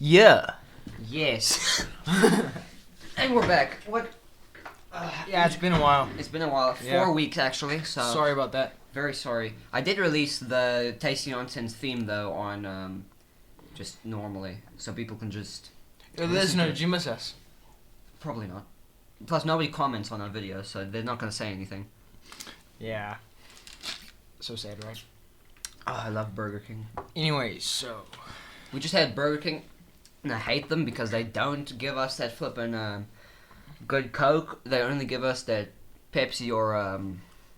Yeah. Yes. And we're back. What? Yeah, it's been a while. It's been a while. 4 weeks actually. So Sorry about that. very sorry. I did release the Tasty Nonsense theme though on just normally, so people can just. Listener, did you miss us? Probably not. Plus, nobody comments on our videos, so they're not gonna say anything. Yeah. So sad, right? Oh, I love Burger King. Anyway, so We just had Burger King, and I hate them because they don't give us that flippin' good Coke. They only give us that Pepsi or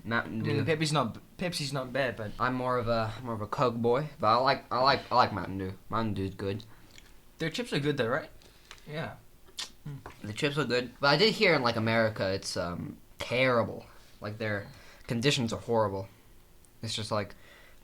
Mountain I Dew. mean, Pepsi's not bad, but I'm more of a Coke boy, but I like Mountain Dew. Mountain Dew's good. their chips are good though, right? Yeah. The chips are good, but I did hear in like America it's terrible. Like their conditions are horrible. It's just like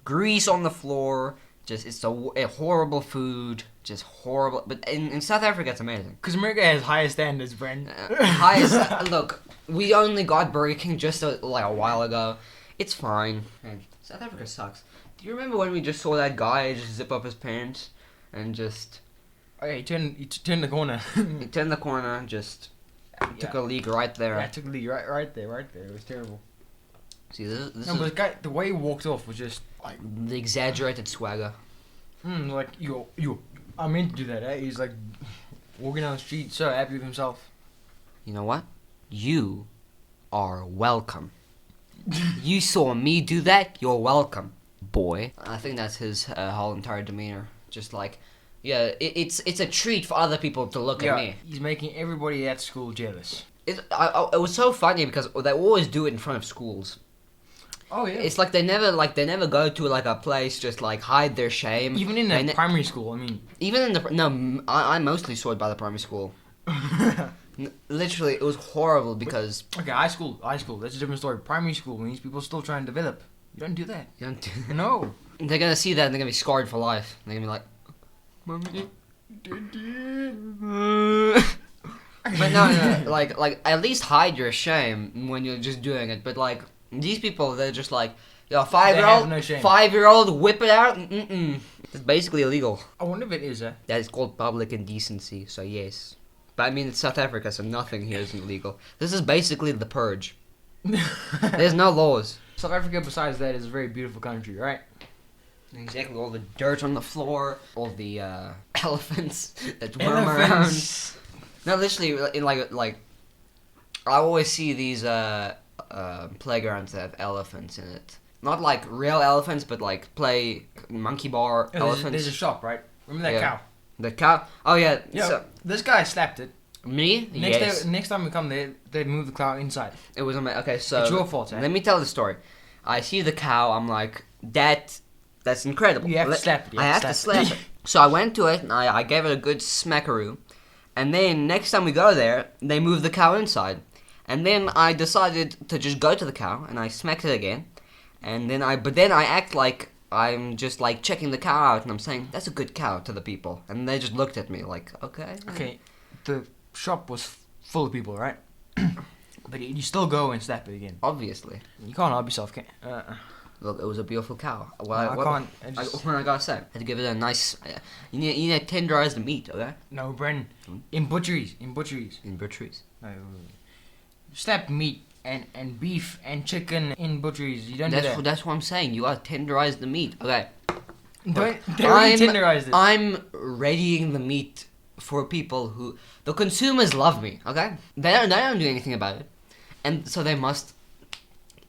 grease on the floor. Just it's a horrible food. Just horrible. But in South Africa it's amazing. Because America has higher standards, Bren. Highest look. We only got Burger King just like a while ago. It's fine. And South Africa sucks. Do you remember when we just saw that guy just zip up his pants and just? Oh, yeah, he turned the corner. He turned the corner, just took a leak right there. Yeah, I took the lead right there. It was terrible. See, this No, but is the guy, the way he walked off was just like, the exaggerated swagger. like yo, I meant to do that. Eh? He's like walking down the street, so happy with himself. You know what? You are welcome. You saw me do that. You're welcome, boy. I think that's his whole entire demeanor. Just like, yeah, it's a treat for other people to look at me. He's making everybody at school jealous. It was so funny because they always do it in front of schools. Oh yeah. It's like they never go to like a place just like hide their shame. Even in the primary school, I mean. Even in the I mostly saw it by the primary school. Literally, it was horrible because Okay, high school, that's a different story. Primary school means people still trying to develop. You don't do that. you don't No. they're gonna see that and they're gonna be scarred for life. They're gonna be like, but no, like at least hide your shame when you're just doing it. But like these people, they're just like, yo, They have no shame. 5-year-old, whip it out. It's basically illegal. I wonder if it is. That is called public indecency. So yes, but I mean it's South Africa, so nothing here is illegal. This is basically the purge. There's no laws. South Africa, besides that, is a very beautiful country, right? Exactly, all the dirt on the floor, all the elephants that roam around. No, literally, in like, I always see these playgrounds that have elephants in it. Not like real elephants, but like play monkey bar elephants. There's a shop, right? Remember that cow? The cow? Oh yeah. Yeah. So, This guy slapped it. me? Yes. Next time we come there, they move the cow inside. It was okay. So It's your fault, eh? let me tell the story. I see the cow. I'm like, that's incredible. You have to slap it. I have to slap it. So I went to it and I gave it a good smackaroo. And then next time we go there, they move the cow inside. And then I decided to just go to the cow and I smacked it again. And then I act like I'm just like checking the cow out and I'm saying, that's a good cow to the people. And they just looked at me like, okay. Okay, the shop was full of people, right? But you still go and slap it again. Obviously. You can't help yourself, can Look, it was a beautiful cow. I can't. What I gotta say? I had to give it a nice. You need to tenderize the meat, okay? No, Bren. In butcheries. In butcheries. No, slap meat and beef and chicken in butcheries. You don't do that. That's what I'm saying. You gotta tenderize the meat, okay? Don't tenderize it. I'm readying the meat for people who the consumers love me, okay? They don't do anything about it, and so they must.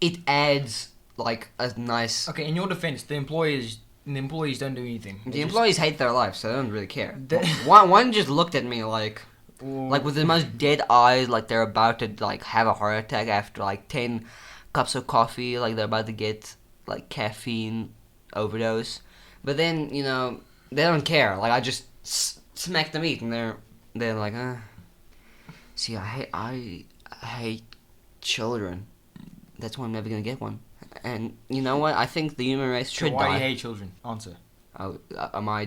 It adds like a nice. Okay, in your defense, the employees don't do anything. The employees hate their life, so they don't really care. They- One just looked at me like with the most dead eyes, like they're about to like have a heart attack after like 10 cups of coffee, like they're about to get like caffeine overdose. But then they don't care. Like I just smack the meat, and they're like, see, I hate children. That's why I'm never gonna get one. And you know what? I think the human race should Why die. do you hate children? Answer. Oh, am I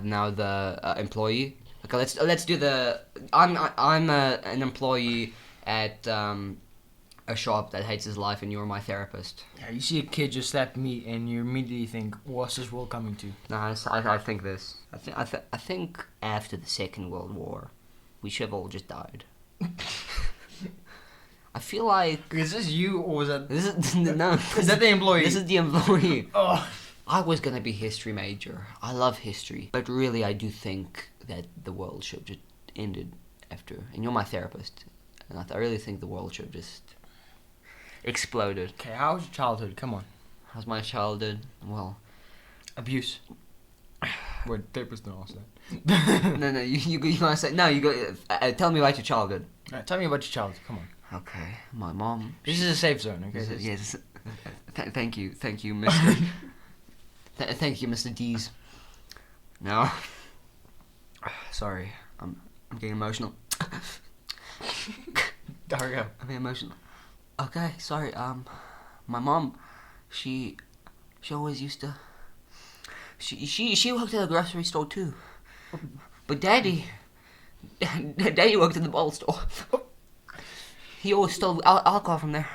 now the employee? Okay, let's do the. I'm an employee at a a shop that hates his life, and you're my therapist. Yeah, you see a kid just slap me, and you immediately think, "What's this world coming to?" No, I think this. I think after the Second World War, we should have all just died. I feel like Is this you or was that? this is no. Is that the employee? This is the employee. Oh. I was gonna be history major. I love history, but really, I do think that the world should have just ended after. And you're my therapist, and I really think the world should have just exploded. Okay, how was your childhood? Come on. How's my childhood? Well, Abuse. Wait, therapist don't ask that. no, you gotta say no. You go. Tell me about your childhood. Alright, tell me about your childhood. Come on. Okay, my mom. This is a safe zone. Okay. Yes. Thank you, Mr. Thank you, Mr. Dees. No. Sorry, I'm getting emotional. Hurry up. I'm getting emotional. Okay, sorry. My mom, she always used to. She worked at a grocery store too, but Daddy worked at the bottle store. He always stole alcohol from there,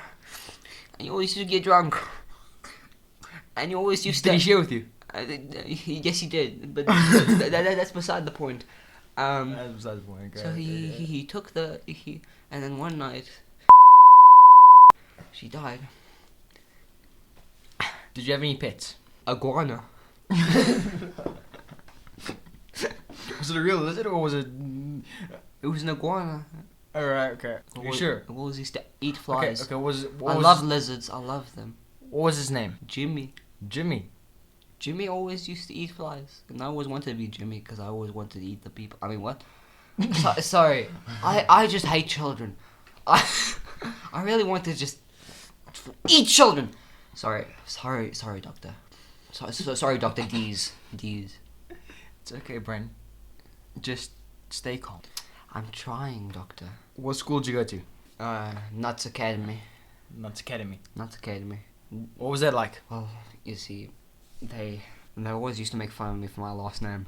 and he always used to get drunk. And he always used to. Did he share with you? Yes, he did, but that's beside the point. That's beside the point. Okay, So okay, yeah. he took the and then one night she died. Did you have any pets? Iguana. Was it a real lizard or was it? It was an iguana. Alright, okay. You sure? It always used to eat flies. Okay. What I was love lizards. I love them. What was his name? Jimmy. Jimmy. Jimmy always used to eat flies, and I always wanted to be Jimmy because I always wanted to eat the people. I mean, what? Sorry, I just hate children. I really want to just eat children. Sorry, doctor. Sorry, Dr. Dees. It's okay, Bren. Just stay calm. I'm trying, doctor. What school did you go to? Nuts Academy. Nuts Academy. Nuts Academy. What was that like? Well, you see, they always used to make fun of me for my last name.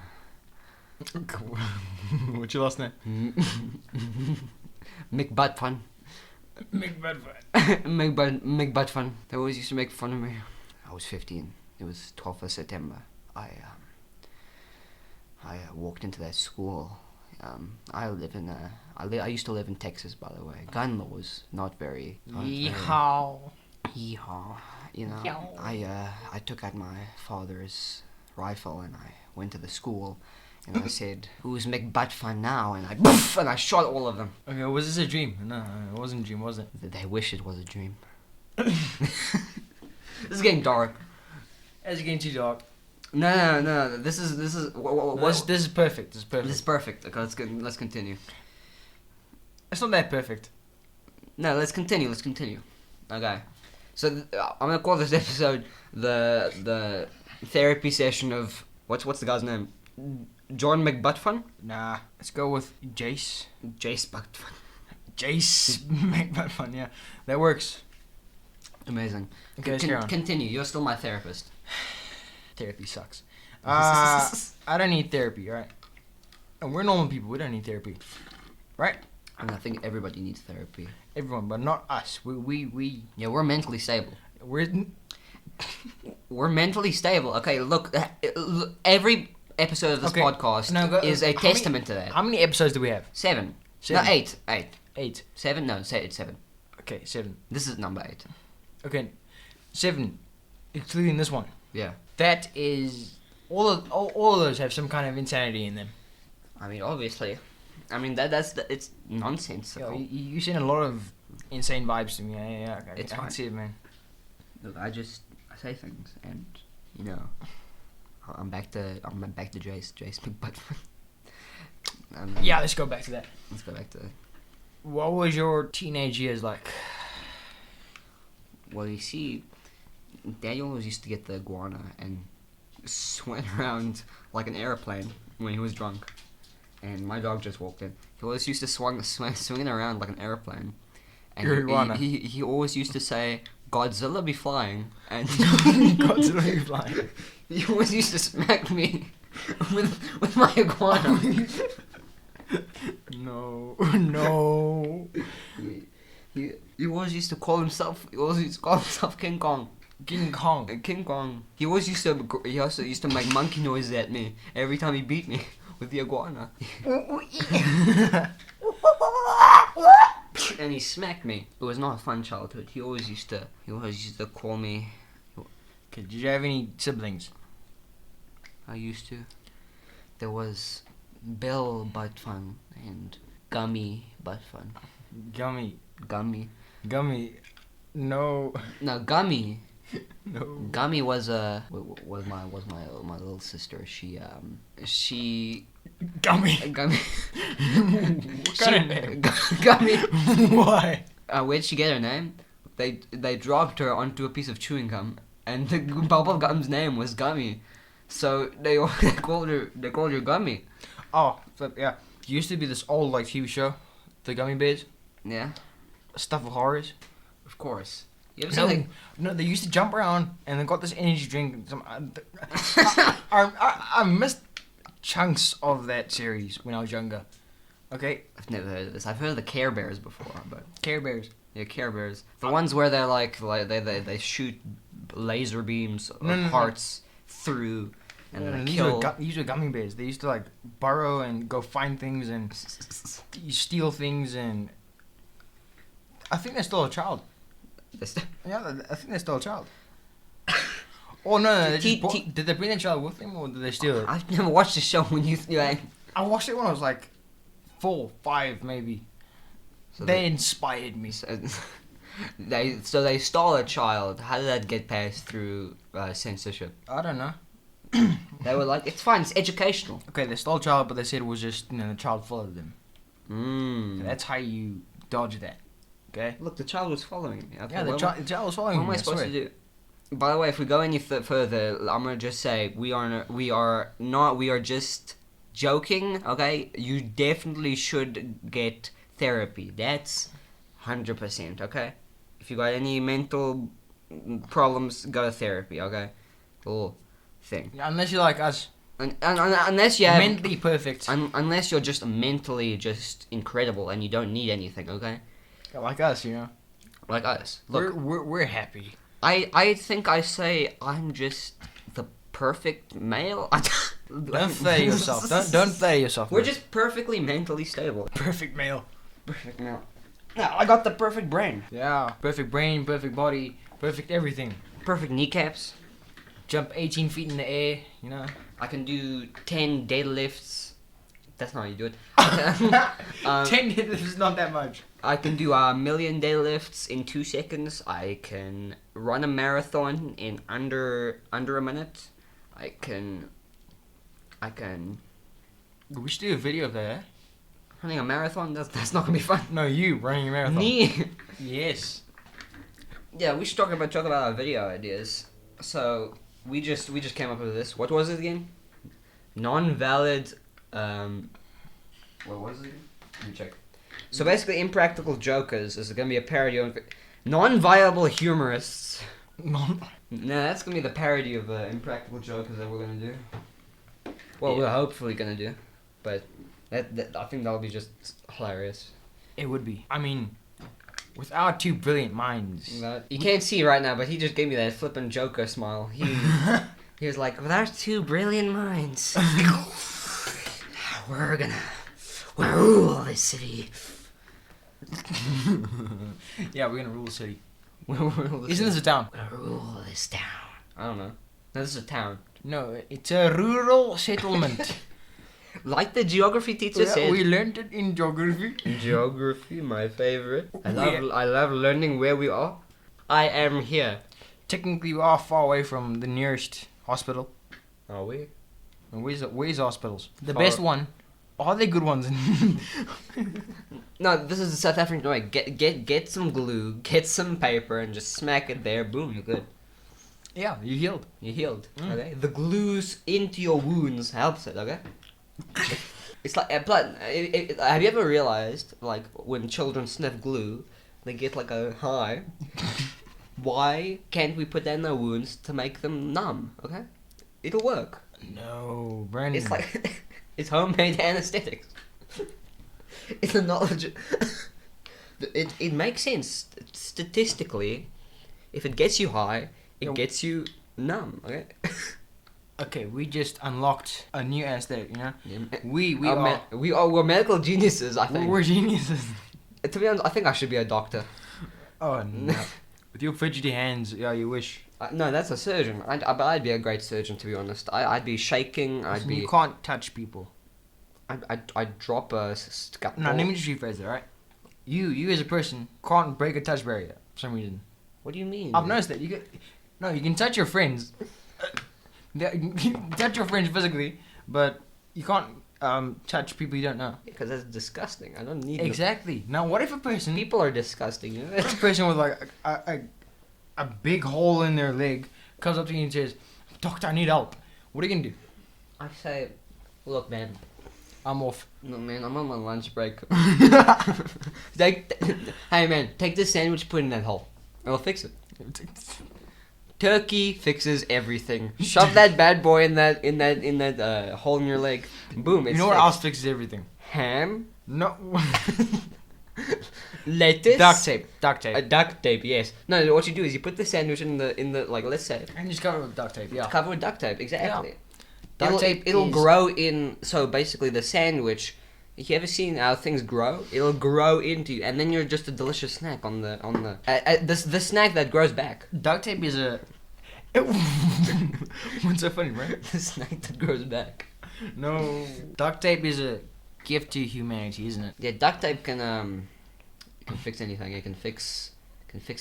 What's your last name? McButtfun. McButtfun. They always used to make fun of me. I was 15. It was 12th of September. I walked into that school. I used to live in Texas, by the way. Gun laws not very. Yeehaw. Yeehaw. You know, I took out my father's rifle and I went to the school and I said, "Who's McButtfun now?" And I shot all of them. Okay, was this a dream? No, it wasn't a dream, was it? They wish it was a dream. This is getting dark. As you getting too dark. No. This is This is perfect. This is perfect. This is perfect. Okay, let's continue. It's not that perfect. No, let's continue. Okay. So I'm gonna call this episode the therapy session of what's the guy's name? John McButtfun? Nah, let's go with Jace. Jace Buttfun. Jace McButtfun. Yeah, that works. Amazing. Okay, let's carry on. Continue. You're still my therapist. Therapy sucks. I don't need therapy, right? And we're normal people. We don't need therapy, right? I mean, I think everybody needs therapy. Everyone, but not us. We. Yeah, we're mentally stable. We're mentally stable. Okay, look, every episode of this podcast is a testament to that. How many episodes do we have? 7. 7. No, 8. 8. 7? No, say it's 7. Okay, 7. This is number 8. Okay, 7, including this one. Yeah. That is all of those have some kind of insanity in them. I mean, obviously. I mean, it's nonsensical. You send a lot of insane vibes to me. Yeah, okay. It's I fine. can see it, man. Look, I say things, and you know, I'm back to Jace McButtfun. Yeah, let's go back to that. Let's go back to that. What was your teenage years like? Well, you see, Daniel always used to get the iguana and swing around like an airplane when he was drunk. And my dog just walked in. He always used to swinging around like an airplane. And Your iguana. He always used to say, "Godzilla be flying," and Godzilla be flying. He always used to smack me with my iguana. No. He always used to call himself. He always used to call himself King Kong. King Kong. King Kong. He also used to make monkey noises at me every time he beat me with the iguana. And he smacked me. It was not a fun childhood. He always used to call me. Okay, did you have any siblings? I used to. There was Bill Buttfun and Gummy Buttfun. Gummy. Gummy. No. No, Gummy. No. Gummy was my little sister. She Gummy. Gummy. What kind of name? Gummy. Why? Where'd she get her name? They dropped her onto a piece of chewing gum, and the bubble gum's name was Gummy, so they called her Gummy. Oh, flip, yeah. There used to be this old like TV show, The Gummy Bears. Yeah, Stuff of horrors. of course. You ever seen No, they used to jump around and they got this energy drink. And some, I missed chunks of that series when I was younger. Okay, I've never heard of this. I've heard of the Care Bears before, but Care Bears. yeah, Care Bears. The ones where they're like they shoot laser beams of No. hearts through and then kill. These were gummy bears. They used to like burrow and go find things and steal things, and I think they're still a child. Yeah, I think they're still a child. Oh no! Did they bring their child with them or did they steal it? I've never watched the show when you. I watched it when I was like 4, 5 maybe. So they inspired me. They stole a child. How did that get passed through censorship? I don't know. They were like, it's fine, it's educational. Okay, they stole a child, but they said it was just the child followed them. Mm. That's how you dodge that. Okay. Look, the child was following me. Okay, Yeah, the child was following what me. am I supposed to do? By the way, if we go any further, I'm gonna just say we are just joking. Okay, you definitely should get therapy. That's 100%. Okay, if you got any mental problems, go to therapy. Okay, little thing. Yeah, unless you're like us, unless you have mentally perfect, unless you're just mentally just incredible and you don't need anything. Okay, like us, like us. Look, we're happy. I think I say I'm just the perfect male. Don't say yourself. Don't say yourself. We're just perfectly mentally stable. perfect male. Perfect male. Now I got the perfect brain. Yeah, perfect brain, perfect body, perfect everything. Perfect kneecaps. Jump 18 feet in the air. I can do 10 deadlifts. That's not how you do it. 10 deadlifts is not that much. I can do 1,000,000 deadlifts in 2 seconds. I can run a marathon in under a minute. I can. We should do a video of that. Running a marathon. That's not gonna be fun. No, you running a marathon. Me. Yes. Yeah, we should talk about our video ideas. So we just came up with this. What was it again? Non-valid. What was it again? Let me check. So basically, Impractical Jokers is going to be a parody of non-viable humorists. No, that's going to be the parody of Impractical Jokers that we're going to do. Well, we're hopefully going to do. But that I think that'll be just hilarious. It would be. I mean, with our two brilliant minds. You can't see right now, but he just gave me that flippin' Joker smile. He was like, with our two brilliant minds, we're rule this city. Yeah, we're gonna rule the city. Isn't this a town? We're gonna rule this town. I don't know. No, this is a town. No, it's a rural settlement. Like the geography teacher said. We learned it in geography. Geography, my favorite. I love learning where we are. I am here. Technically, we are far away from the nearest hospital. Are we? And where's hospitals? The Far. best one. Are they good ones? No, this is the South African way. Get some glue, get some paper, and just smack it there. Boom, you're good. Yeah, you healed. You're healed. Okay. The glues into your wounds helps it. Okay. It's like, but have you ever realized, like, when children sniff glue, they get like a high? Why can't we put that in their wounds to make them numb? Okay, it'll work. No, Brandon. It's like it's homemade anesthetics. It's a knowledge. It makes sense statistically. If it gets you high, it gets you numb. Okay. Okay, we just unlocked a new aesthetic, you know? Yeah. We're medical geniuses, I think. We're geniuses. To be honest, I think I should be a doctor. Oh, no. With your fidgety hands, yeah, you wish. No, that's a surgeon. I'd be a great surgeon, to be honest. I'd be shaking. You can't touch people. I'd drop a scalpel. No, let me just rephrase that, right? You as a person can't break a touch barrier for some reason. What do you mean? I've noticed that. You can touch your friends. You can touch your friends physically, but you can't touch people you don't know. Because that's disgusting. I don't need Exactly. Now, what if a person... People are disgusting, you know? What if a person with like a big hole in their leg comes up to you and says, "Doctor, I need help." What are you gonna do? I say, look, man. I'm off. No, man, I'm on my lunch break. Hey, man, take this sandwich, put it in that hole. It'll fix it. Turkey fixes everything. Shove that bad boy in that hole in your leg. Boom. It's You know what fixed. else fixes everything? Ham. No. Lettuce. Duct tape. Duct tape. Duct tape. Yes. No. What you do is you put the sandwich in the like, let's say. And just cover it with duct tape. Yeah. It's covered with duct tape. Exactly. Yeah. Duct tape. It'll grow in. So basically, the sandwich. You ever seen how things grow? It'll grow into you, and then you're just a delicious snack on the the snack that grows back. Duct tape is a. What's so funny, right? The snack that grows back. No. Duct tape is a gift to humanity, isn't it? Yeah, duct tape can fix anything. It can fix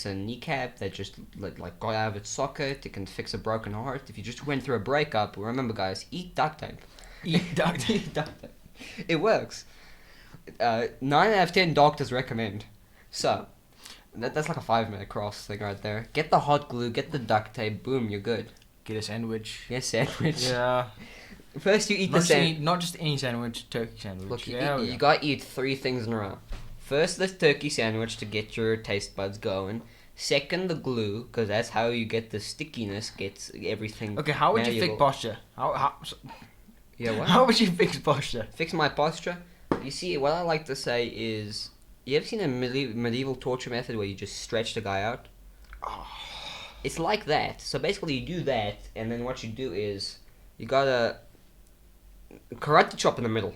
a kneecap that just like got out of its socket. It can fix a broken heart. If you just went through a breakup, remember, guys, eat duct tape. Eat duct tape. Eat duct tape. It works. 9 out of 10 doctors recommend. So, that's like a 5-minute cross thing right there. Get the hot glue, get the duct tape, boom, you're good. Get a sandwich. Yes, sandwich. Yeah. First you eat the sandwich. Not just any sandwich, turkey sandwich. Look, yeah, you gotta eat 3 things in a row. First, the turkey sandwich to get your taste buds going. Second, the glue, because that's how you get the stickiness, gets everything. Okay, how would you fix posture? Yeah, what? How would you fix posture? Fix my posture? You see, what I like to say is, you ever seen a medieval torture method where you just stretch the guy out? Oh. It's like that. So basically you do that, and then what you do is, you gotta karate chop in the middle.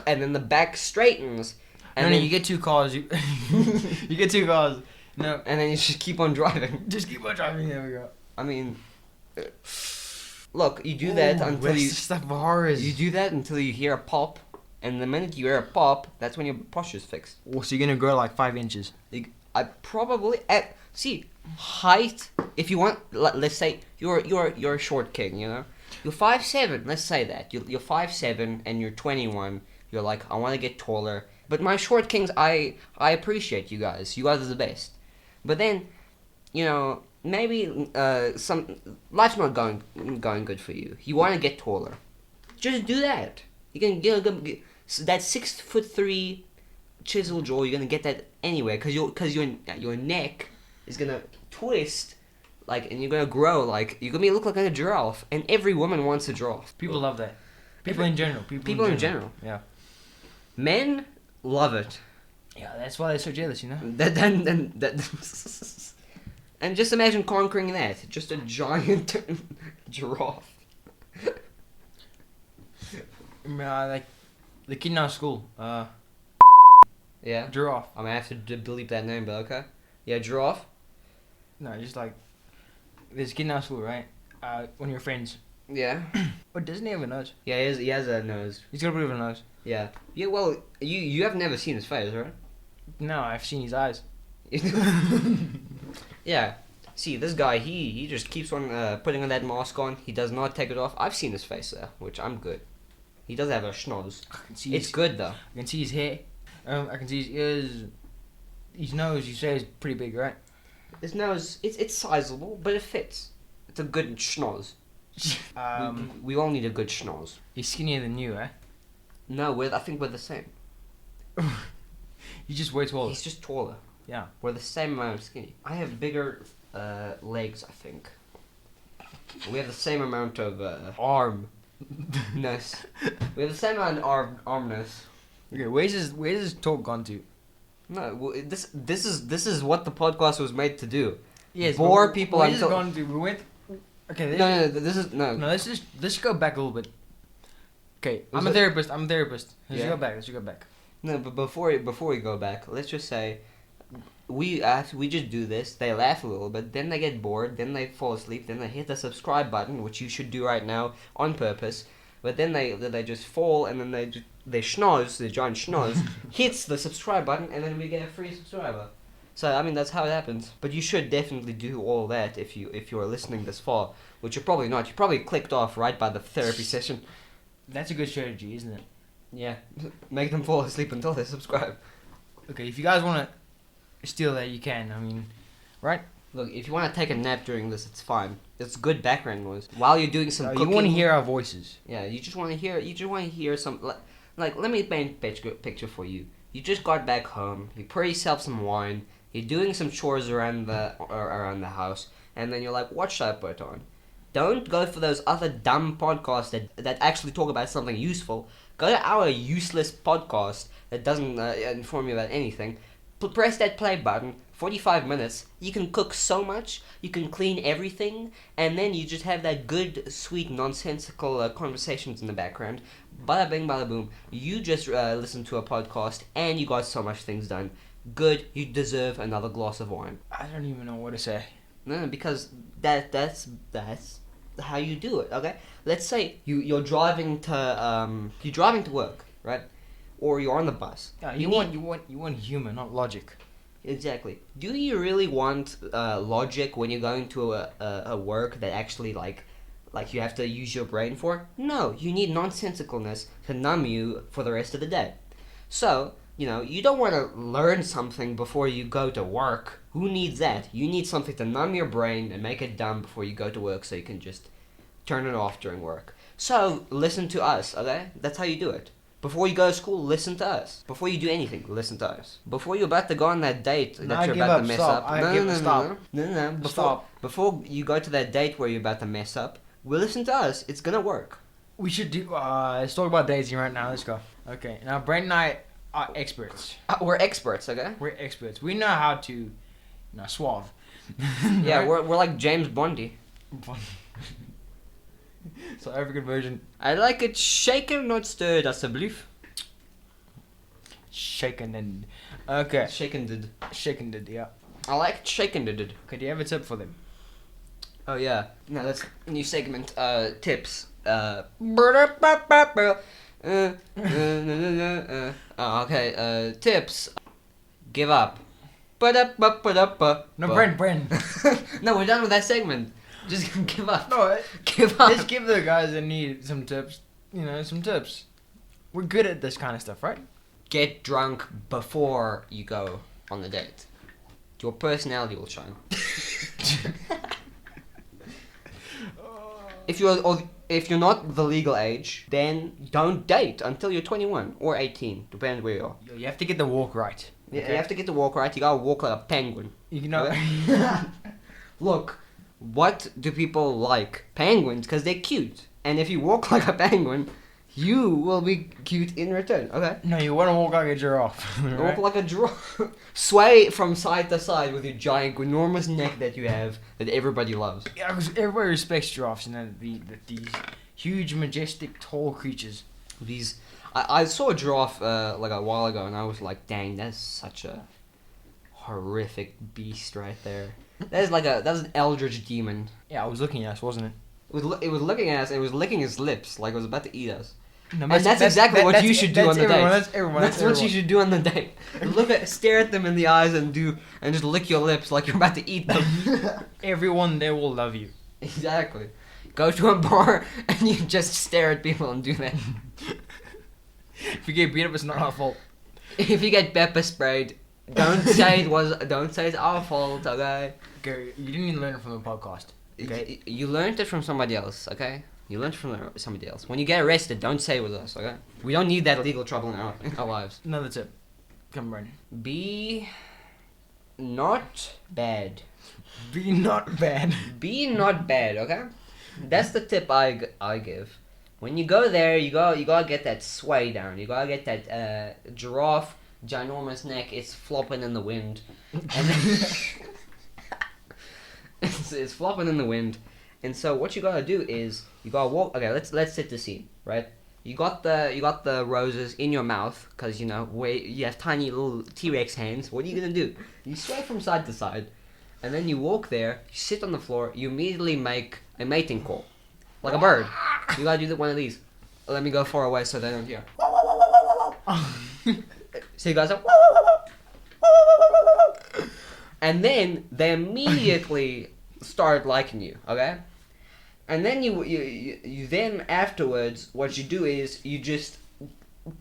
And then the back straightens. And then you get 2 cars. You get 2 cars. No. And then you just keep on driving. Just keep on driving. There we go. I mean... Look, you do that until you... stuff of horrors. You do that until you hear a pop, and the minute you hear a pop, that's when your posture's fixed. Oh, so you're gonna grow like 5 inches. I probably... see, height, if you want... Let's say you're a short king, you know? You're 5'7", let's say that. You're 5'7", and you're 21. You're like, I want to get taller. But my short kings, I appreciate you guys. You guys are the best. But then, you know... Maybe life's not going good for you. You want to get taller. Just do that. You can get that 6'3" chisel jaw. You're gonna get that anyway, because your neck is gonna twist, and you're gonna grow you're gonna look like a giraffe. And every woman wants a giraffe. People love that. People in general. People in general. Yeah. Men love it. Yeah, that's why they're so jealous. You know. That. And just imagine conquering that. Just a giant giraffe. Like the kid in our school. Yeah. Giraffe. I'm gonna have to bleep that name, but okay. Yeah, giraffe. No, just like there's a kid in our school, right? One of your friends. Yeah. But doesn't he have a nose? Yeah, he has a nose. He's got a bit of a nose. Yeah. Yeah. Well, you have never seen his face, right? No, I've seen his eyes. Yeah. See, this guy, he just keeps on putting on that mask on. He does not take it off. I've seen his face there, which I'm good. He does have a schnoz. It's good though. I can see his hair. I can see his ears. His nose, you say, is pretty big, right? His nose, it's sizable, but it fits. It's a good schnoz. We all need a good schnoz. He's skinnier than you, eh? No, I think we're the same. He's just way taller. He's just taller. Yeah. We're the same amount of skinny. I have bigger legs, I think. We have the same amount of armness. We have the same amount of armness. Okay, where's his talk gone to? No, this is what the podcast was made to do. Yes, bore people we're until. just going to. We went. Okay. No, this is no. No, let's go back a little bit. Okay, I'm a therapist. Let's go back. No, but before we go back, let's just say we just do this. They laugh a little bit, then they get bored, then they fall asleep, then they hit the subscribe button, which you should do right now on purpose. But then they just fall, and then they schnoz, the giant schnoz hits the subscribe button, and then we get a free subscriber. So I mean that's how it happens. But you should definitely do all that if you are listening this far, which you're probably not. You probably clicked off right by the therapy session. That's a good strategy, isn't it? Yeah, make them fall asleep until they subscribe. Okay, if you guys want to steal that, you can. I mean, right? Look, if you want to take a nap during this, it's fine. It's good background noise while you're doing some cooking. You want to hear our voices. Yeah, you just want to hear some. Like, let me paint a picture for you. You just got back home. You pour yourself some wine. You're doing some chores around the house, and then you're like, what should I put on? Don't go for those other dumb podcasts that actually talk about something useful. Go to our useless podcast that doesn't inform you about anything. Press that play button. 45 minutes. You can cook so much. You can clean everything. And then you just have that good, sweet, nonsensical conversations in the background. Bada bing, bada boom. You just listened to a podcast and you got so much things done. Good. You deserve another glass of wine. I don't even know what to say. No, because that's how you do it. Okay, let's say you're driving to work, right? Or you're on the bus. Yeah, you want humor, not logic. Exactly. Do you really want logic when you're going to a work that actually like you have to use your brain for? No, you need nonsensicalness to numb you for the rest of the day. So, you don't want to learn something before you go to work. Who needs that? You need something to numb your brain and make it dumb before you go to work so you can just turn it off during work. So, listen to us, okay? That's how you do it. Before you go to school, listen to us. Before you do anything, listen to us. Before you're about to go on that date that you're about to mess up. No. Before you go to that date where you're about to mess up, listen to us. It's gonna work. We should do. Let's talk about dating right now. Let's go. Okay. Now, Brent and I are experts. We're experts, okay? We're experts. We know how to, suave. Yeah, right? we're like James Bondy. So African version. I like it shaken, not stirred, alsjeblieft. Shaken and okay. Shaken did, yeah. I like shaken did. Okay, do you have a tip for them? Oh yeah. No, that's new segment. Tips. Okay. Tips. Give up. No, Brent. No, we're done with that segment. Just give up. No, give up. Let's give the guys that need some tips. Some tips. We're good at this kind of stuff, right? Get drunk before you go on the date. Your personality will shine. If you're not the legal age, then don't date until you're 21 or 18, depending where you are. You have to get the walk right. Okay? You have to get the walk right. You gotta walk like a penguin. Okay? Look, what do people like? Penguins, because they're cute. And if you walk like a penguin, you will be cute in return, okay? No, you want to walk like a giraffe. Right? Walk like a giraffe. Sway from side to side with your giant, enormous neck that you have that everybody loves. Yeah, because everybody respects giraffes, these huge, majestic, tall creatures. I saw a giraffe like a while ago, and I was like, dang, that's such a horrific beast right there. That's an eldritch demon. Yeah, it was looking at us, wasn't it? It was looking at us, and it was licking its lips like it was about to eat us. No, and that's exactly what you should do on the date. That's what you should do on the date. Stare at them in the eyes and just lick your lips like you're about to eat them. Everyone there will love you. Exactly. Go to a bar and you just stare at people and do that. If you get beat up, it's not our fault. If you get pepper sprayed, don't say it's our fault, okay? Okay, you didn't even learn it from the podcast. Okay? You learned it from somebody else, okay? You learned from somebody else. When you get arrested, don't say it was us, okay? We don't need that legal trouble in our lives. Another tip. Come, Brandon. Be not bad. Be not bad. Be not bad, okay? That's the tip I give. When you go there, you gotta get that sway down. You gotta get that giraffe ginormous neck. It's flopping in the wind, and then it's flopping in the wind. And so what you gotta do is you gotta walk. Okay, let's set the scene, right? You got the roses in your mouth because you know you have tiny little T-Rex hands. What are you gonna do? You sway from side to side, and then you walk there. You sit on the floor. You immediately make a mating call, like a bird. You gotta do one of these. Let me go far away so they don't hear. So you guys are, and then they immediately start liking you. Okay. And then you then afterwards, what you do is you just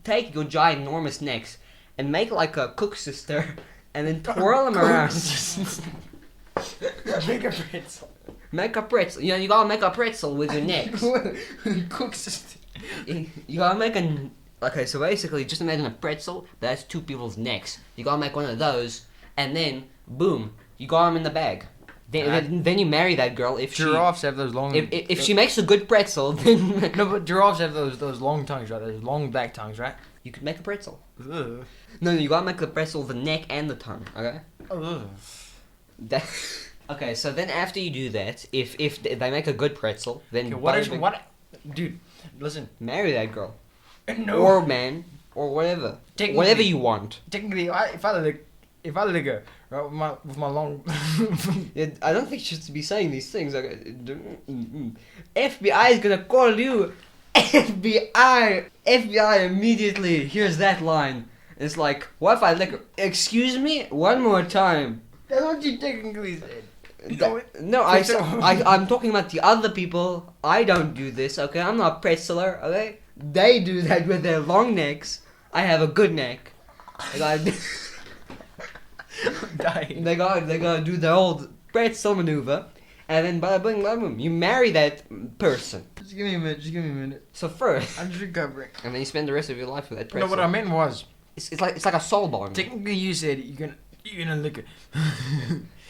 take your ginormous necks and make like a cook sister, and then twirl them around. Make a pretzel. Make a pretzel. You know, you gotta make a pretzel with your necks. Cook sister. You gotta make a. Okay, so basically, just imagine a pretzel that's two people's necks. You gotta make one of those, and then boom, you got them in the bag. Then you marry that girl if giraffes have those long. If she makes a good pretzel, then no, but giraffes have those long tongues, right? Those long back tongues, right? You could make a pretzel. Ugh. No, you gotta make the pretzel the neck and the tongue. Okay. Ugh. Okay, so then after you do that, if they make a good pretzel, then what? Dude, listen. Marry that girl. No. Or man, or whatever. Whatever you want. Technically, if I lick her, right, with my long. Yeah, I don't think you should be saying these things. Okay. FBI is gonna call you. FBI immediately hears that line. It's like, what if I lick her? Excuse me? One more time. That's what you technically said. No, I'm talking about the other people. I don't do this, okay? I'm not a pretzeler, okay? They do that with their long necks. I have a good neck. They gotta do the old pretzel maneuver, and then bada bing bada boom, you marry that person. Just give me a minute. So first, I'm just recovering. and then you spend the rest of your life with that pretzel. No, what I meant was, it's like a soul bond. technically you said you're gonna lick it.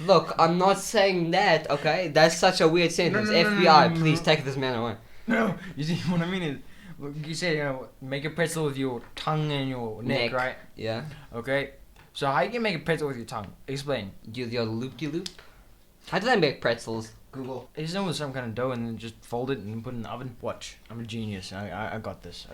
Look, I'm not saying that, okay? That's such a weird sentence. No, FBI, please take this man away. No, you see what I mean is, you said make a pretzel with your tongue and your neck, right? Yeah. Okay. So how you can make a pretzel with your tongue? Explain. Do your loop-de-loop? How do they make pretzels? Google. It's done with some kind of dough and then just fold it and put it in the oven. Watch. I'm a genius. I got this.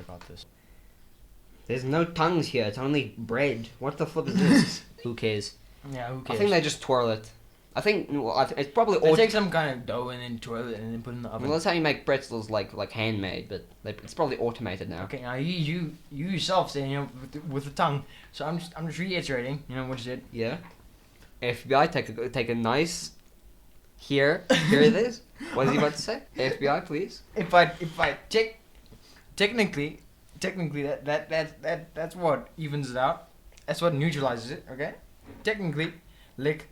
There's no tongues here. It's only bread. What the flip is this? Who cares? Yeah, who cares? I think they just twirl it. I think it's probably. They take some kind of dough and then twirl it and then put it in the oven. Well, that's how you make pretzels, like handmade, but it's probably automated now. Okay, now you yourself saying with the tongue. So I'm just reiterating. You know what you said. Yeah. FBI, take a nice. Here it is. What is he about to say? FBI, please. If I technically that's what evens it out. That's what neutralizes it. Okay. Technically, lick.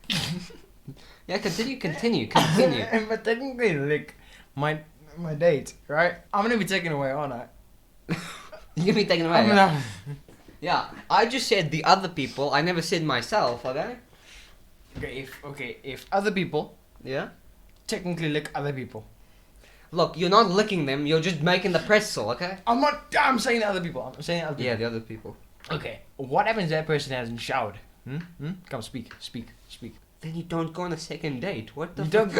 Yeah, continue. But technically, lick my date, right? I'm gonna be taken away, aren't I? You're gonna be taken away. Yeah, I just said the other people. I never said myself. Okay. If other people. Yeah. Technically lick other people. Look, you're not licking them. You're just making the pretzel. Okay. I'm saying the other people. Yeah, the other people. Okay. What happens if that person hasn't showered? Come speak. Then you don't go on a second date. What the? You don't.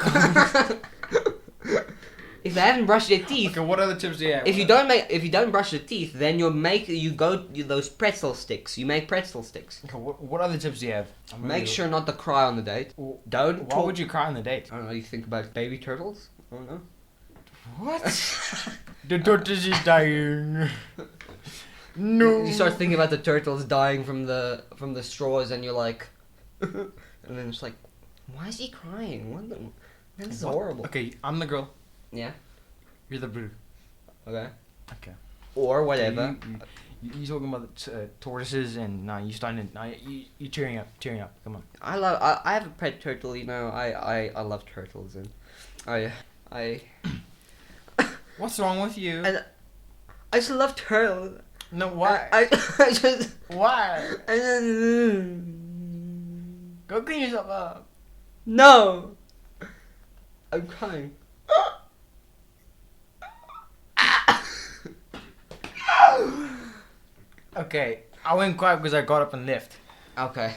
If they haven't brushed their teeth. Okay. What other tips do you have? If you don't brush your teeth, then those pretzel sticks. You make pretzel sticks. Okay. What other tips do you have? Make sure not to cry on the date. Don't. Why would you cry on the date? I don't know. You think about baby turtles? I don't know. What? The tortoise is dying. No. You start thinking about the turtles dying from the straws, and you're like, and then it's like, why is he crying? That's horrible. Okay, I'm the girl. Yeah. You're the blue. Okay. Okay. Or whatever. You talking about the tortoises, and now you starting to you tearing up. Come on. I have a pet turtle. You know, I love turtles, and I. What's wrong with you? I just love turtles. No, why? I just. Why? Go clean yourself up. No. I'm crying. Okay. I went quiet because I got up and left. Okay.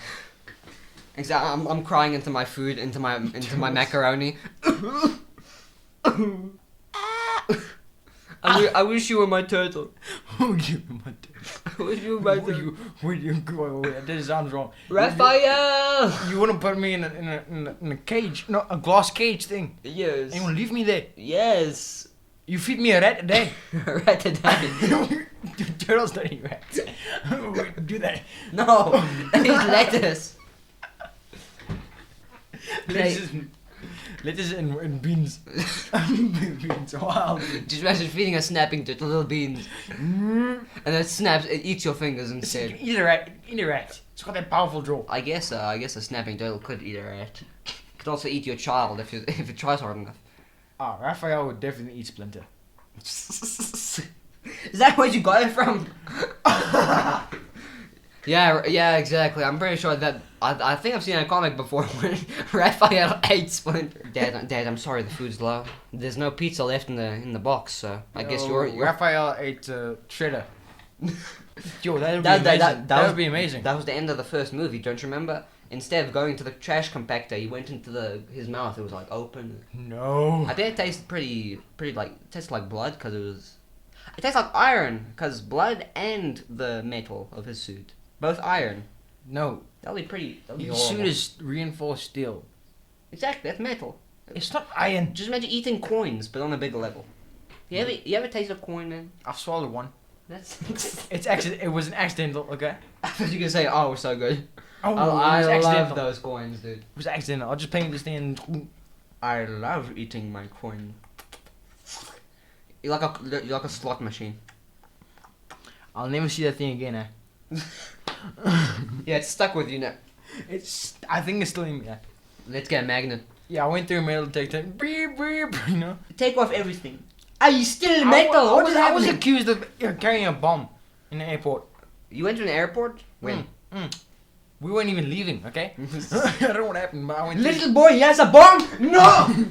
Exactly. I'm crying into my food, into my macaroni. I wish you were my turtle. Oh, you my turtle. I wish you were my turtle. Wait, that sounds wrong. Raphael! You want to put me in a cage? No, a glass cage thing. Yes. And you want to leave me there? Yes. You feed me a rat a day. Rat a day. Turtles don't eat rats. Do that. No. They eat lettuce. Lettuce and beans. Beans. Wow. Just imagine feeding a snapping turtle little beans. And it snaps, it eats your fingers instead. Eat a rat. Eat a rat. It's got that powerful jaw. I guess a snapping turtle could eat a rat. Could also eat your child if it tries hard enough. Ah, Raphael would definitely eat Splinter. Is that where you got it from? Yeah, exactly. I'm pretty sure that I think I've seen a comic before when Raphael ate Splinter. Dad, I'm sorry, the food's low. There's no pizza left in the box, so I guess you're Raphael ate Shredder. Yo, that would be amazing. That would be amazing. That was the end of the first movie. Don't you remember? Instead of going to the trash compactor, he went into his mouth. It was like open. No. I think it tasted pretty like it tasted like blood because it tastes like iron because blood and the metal of his suit, both iron. No. That'll be pretty. Your suit is reinforced steel. Exactly, that's metal. It's not iron. Just imagine eating coins, but on a bigger level. You ever taste a coin, man? I've swallowed one. That's. It was an accidental. Okay. I thought you were gonna say, "Oh, it was so good." Oh, I love those coins, dude. It was accidental. I was just playing this thing and I love eating my coin. You're like a slot machine. I'll never see that thing again, eh? Yeah, it's stuck with you now. I think it's still in me. Yeah. Let's get a magnet. Yeah, I went through a metal detector. Beep, beep, you know. Take off everything. Are you still metal? I was accused of carrying a bomb in the airport. You went to an airport? When? We weren't even leaving, okay? I don't know what happened, but I went. Little boy, he has a bomb! No!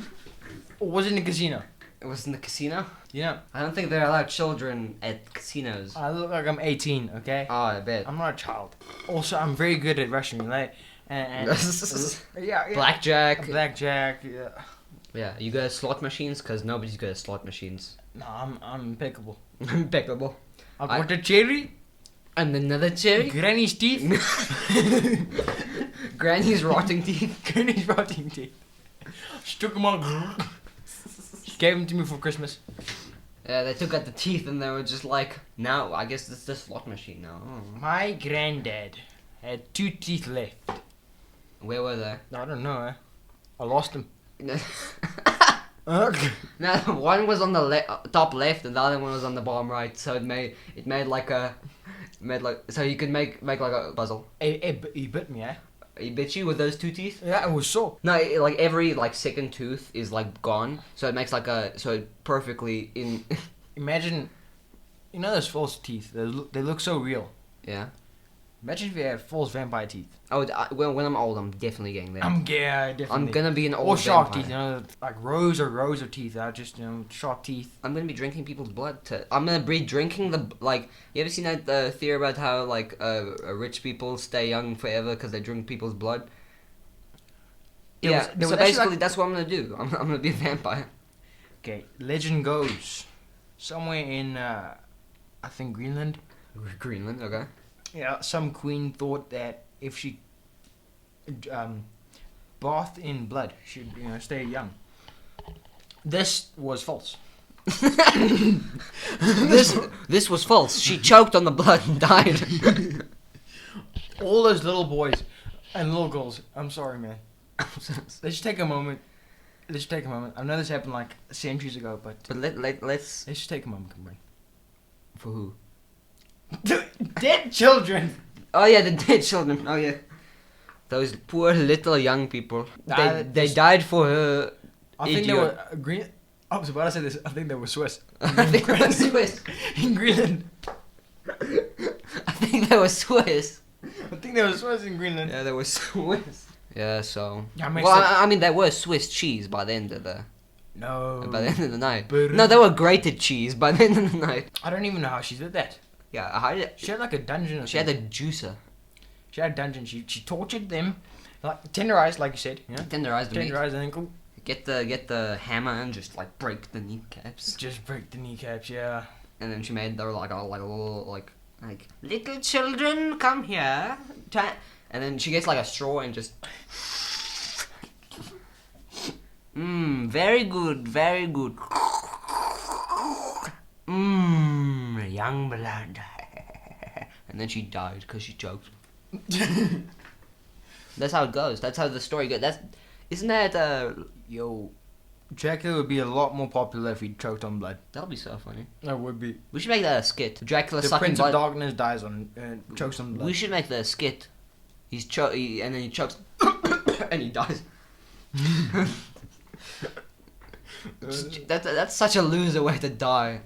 Or was it in the casino? It was in the casino? Yeah. I don't think they're allowed children at casinos. I look like I'm 18, okay? Oh, I bet. I'm not a child. Also, I'm very good at Russian roulette. And yeah. Blackjack. Blackjack, yeah. Yeah, you good at slot machines? Because nobody's good at slot machines. No, I'm impeccable. Impeccable. I got a cherry. And another cherry? Granny's teeth. Granny's rotting teeth. Granny's rotting teeth. She took them out. She gave them to me for Christmas. Yeah, they took out the teeth and they were just like, now, I guess it's the slot machine now. Oh. My granddad had 2 teeth left. Where were they? I don't know, eh? I lost them. No, one was on the top left and the other one was on the bottom right, so it made like so you could make like a puzzle. He bit me, eh? He bit you with those 2 teeth? Yeah, it was sore. No, like every like second tooth is like gone, so it makes like so it perfectly in. Imagine, you know those false teeth. They look so real. Yeah. Imagine if you had false vampire teeth. Oh, when I'm old, I'm definitely getting them. Definitely. I'm gonna be an old or shark vampire. teeth, you know, like rows of teeth. Just shark teeth. I'm gonna be drinking people's blood. I'm gonna be drinking you ever seen that theory about how like rich people stay young forever because they drink people's blood? So basically, that's what I'm gonna do. I'm gonna be a vampire. Okay, legend goes, somewhere in I think Greenland. Greenland, okay. Yeah, some queen thought that if she bathed in blood, she'd stay young. This was false. This was false. She choked on the blood and died. All those little boys and little girls. I'm sorry, man. Let's take a moment. I know this happened like centuries ago, but let's just take a moment, come on. For who? Dead children. Oh yeah, the dead children. Oh yeah, those poor little young people. They died for her. I think they were green. I was about to say this. I think they were Swiss. I think they were Swiss in Greenland. I think they were Swiss. I think they were Swiss in Greenland. Yeah, they were Swiss. Yeah, so. Yeah, I mean, they were Swiss cheese by the end of the. No. By the end of the night. No, they were grated cheese by the end of the night. I don't even know how she did that. Yeah, how did She had like a dungeon. Or she had a something. juicer. She had a dungeon. She tortured them, like tenderized, like you said. Yeah. Tenderized the meat. Tenderized and then go Get the hammer and just like break the kneecaps. just break the kneecaps. Yeah. And then she made there like a little like little children come here. And then she gets like a straw and just. Very good, very good. Young blood. And then she died because she choked. That's how it goes. That's how the story goes. Isn't that Yo, Dracula would be a lot more popular if he choked on blood. That'll be so funny. That would be. We should make that a skit. Dracula The sucking Prince blood. of Darkness dies on chokes on blood. We should make that a skit. And then he chokes and he dies. That's such a loser way to die.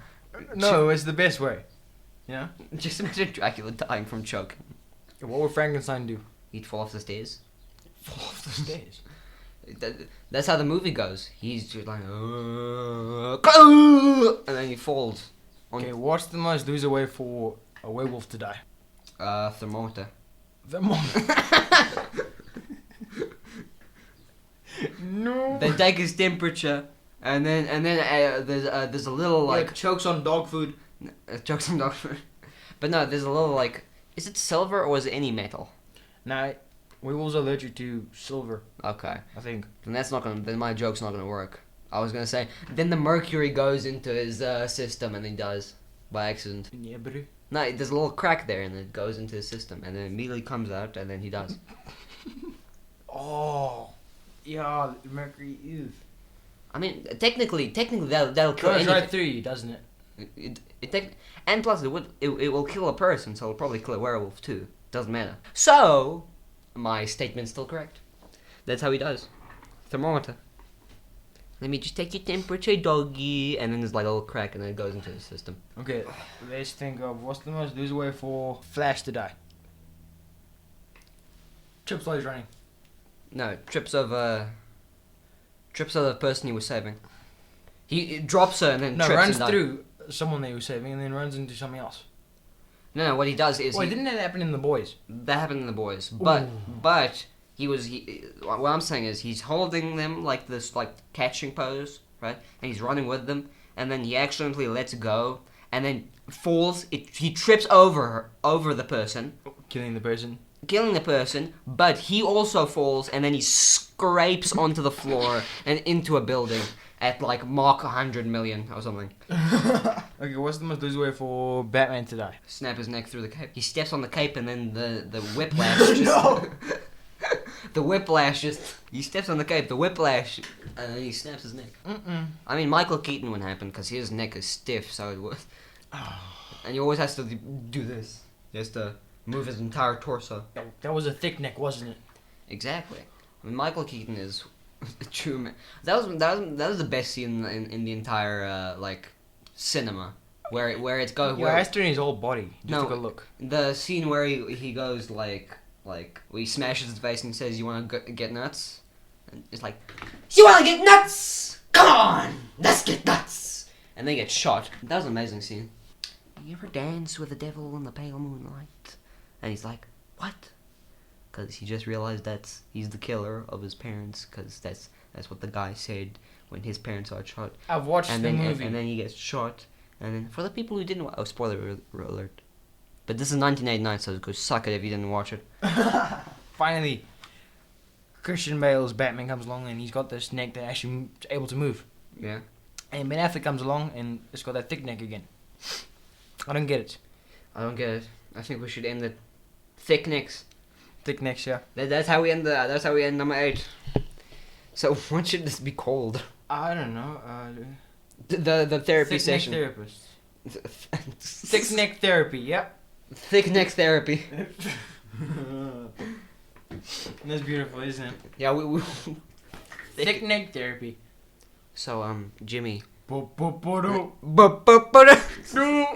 No, it's the best way. Yeah. Just imagine Dracula dying from choking. What would Frankenstein do? He'd fall off the stairs. Fall off the stairs. That's how the movie goes. He's just like, and then he falls. Okay, what's the most loser way for a werewolf to die? Thermometer. No. They take his temperature, and then there's a little like chokes on dog food. Chokes on dog food. But no, there's a little like, is it silver or is it any metal? Nah, werewolves are allergic to silver. Okay, I think. then my joke's not gonna work. I was gonna say, then the mercury goes into his system and he dies by accident. Yeah, bro. No, there's a little crack there and it goes into his system and then immediately comes out and then he dies. Oh, yeah, mercury is. I mean, technically that'll kill Goes anything. right through you, doesn't it? And plus it will kill a person, so it'll probably kill a werewolf too. Doesn't matter. So, my statement's still correct. That's how he does. Thermometer. Let me just take your temperature, doggy. And then there's like a little crack and then it goes into the system. Okay, let's think of what's the most loser way for Flash to die. Trips while he's running. No, trips of the person he was saving. He drops her and then No, trips runs and dies. through someone they were saving and then runs into something else. No, what he does is Wait, didn't that happen in The Boys? that happened in The Boys, but what I'm saying is he's holding them like this, like catching pose, right? And he's running with them, and then he accidentally lets go, and then falls. He trips over the person, Killing the person. killing the person, but he also falls, and then he scrapes onto the floor and into a building at like Mach 100 million or something. Okay, what's the most loser way for Batman to die? Snap his neck through the cape. He steps on the cape, and then the whiplash just... No! The whiplash just... He steps on the cape, the whiplash, and then he snaps his neck. I mean, Michael Keaton would happen, because his neck is stiff, so it would... And he always has to do this. He has to move his entire torso. That was a thick neck, wasn't it? Exactly. I mean, Michael Keaton is a true man. That was the best scene in the entire, like, cinema. Where it's go... Yeah, that's doing his whole body. Just No. took a look. The scene where he goes like he smashes his face and says, "You want to get nuts?" And it's like, "You want to get nuts? Come on, let's get nuts!" And they get shot. That was an amazing scene. You ever dance with the devil in the pale moonlight? And he's like, "What?" Because he just realized he's the killer of his parents. Because that's what the guy said when his parents are shot. I've watched the movie. And then he gets shot. And then for the people who didn't watch... Oh, spoiler alert. But this is 1989, so go suck it if you didn't watch it. Finally, Christian Bale's Batman comes along and he's got this neck that actually is able to move. Yeah. And Ben Affleck comes along and it's got that thick neck again. I don't get it. I don't get it. I think we should end it. Thick necks. Thick necks, yeah. That's how we end number 8. So what should this be called? I don't know. The therapy thick session. Neck therapist. Thick neck therapy, yep. Thick neck therapy. That's beautiful, isn't it? Yeah, we Thick neck therapy. So Jimmy. Bo-bo-bo-do. Bu- bu- bu- Do.